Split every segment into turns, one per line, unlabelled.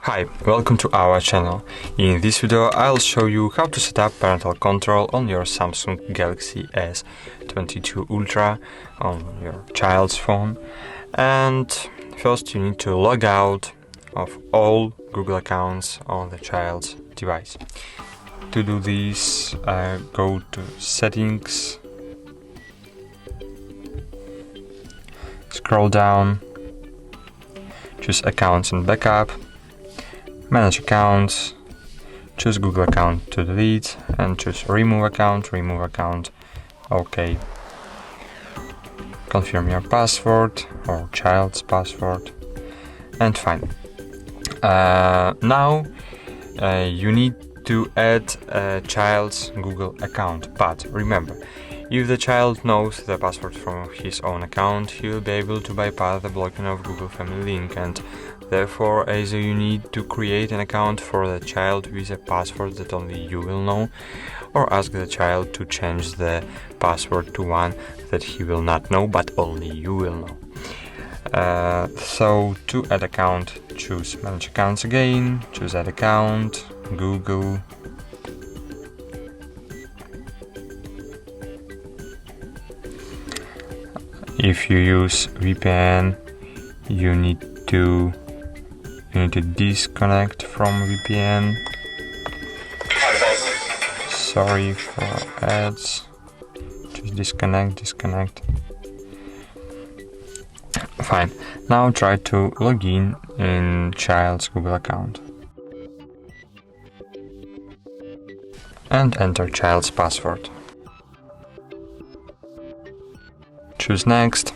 Hi, welcome to our channel. In this video I'll show you how to set up parental control on your Samsung Galaxy S22 Ultra on your child's phone. And first you need to log out of all Google accounts on the child's device. To do this, go to Settings, scroll down, choose Accounts and Backup, Manage accounts, choose Google account to delete, and choose remove account, OK. Confirm your password or child's password, and fine. Now you need to add a child's Google account, but remember, if the child knows the password from his own account, he will be able to bypass the blocking of Google Family Link, and therefore either you need to create an account for the child with a password that only you will know, or ask the child to change the password to one that he will not know but only you will know. So to add account, choose Manage Accounts again, choose Add Account, Google. If you use VPN, you need to disconnect from VPN. Sorry for ads. Just disconnect. Fine. Now try to log in child's Google account and enter child's password. Choose Next,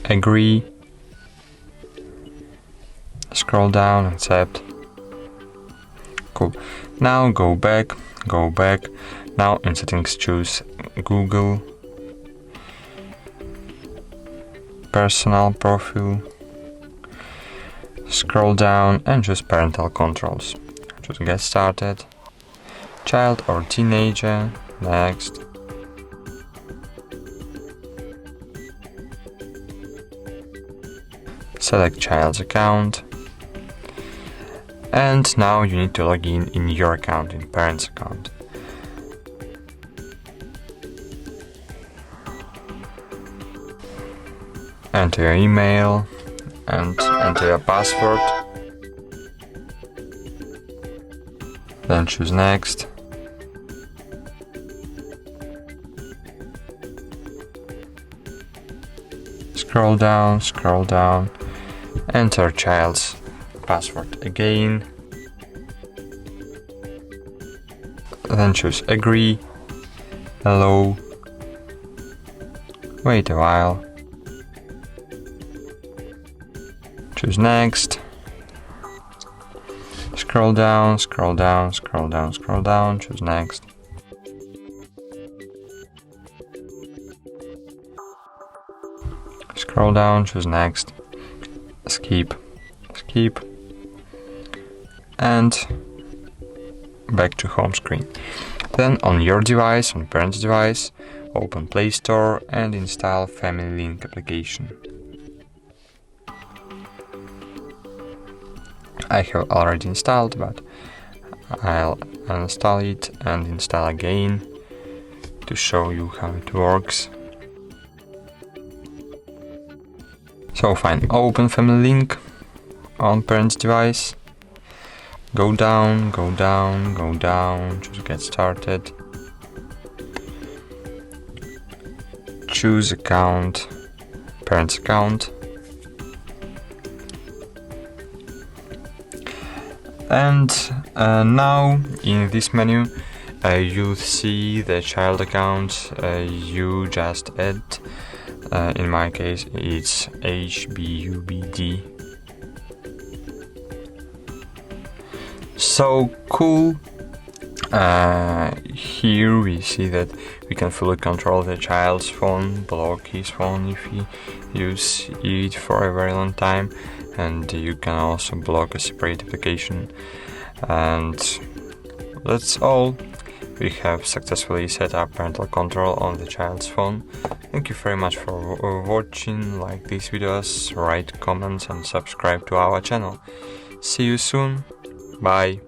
Agree, scroll down, Accept. Cool. Now go back. Now in Settings choose Google, Personal Profile, scroll down and choose Parental Controls. Choose Get Started, Child or Teenager, Next. Select child's account, and now you need to log in your account, in parent's account. Enter your email and enter your password. Then choose Next. Scroll down. Enter child's password again. Then choose Agree, Allow, wait a while, choose Next, scroll down, choose Next. Scroll down, choose Next, skip, and back to home screen. Then on your device, on parent's device, open Play Store and install Family Link application. I have already installed, but I'll uninstall it and install again to show you how it works. So fine, open Family Link on parent's device, go down, choose Get Started, choose Account, Parent's Account, and now in this menu you'll see the child account you just add. In my case it's HBUBD. So cool. Here we see that we can fully control the child's phone, block his phone if he uses it for a very long time, and you can also block a separate application. And that's all. we have successfully set up parental control on the child's phone. Thank you very much for watching. Like these videos, write comments and subscribe to our channel. See you soon. Bye.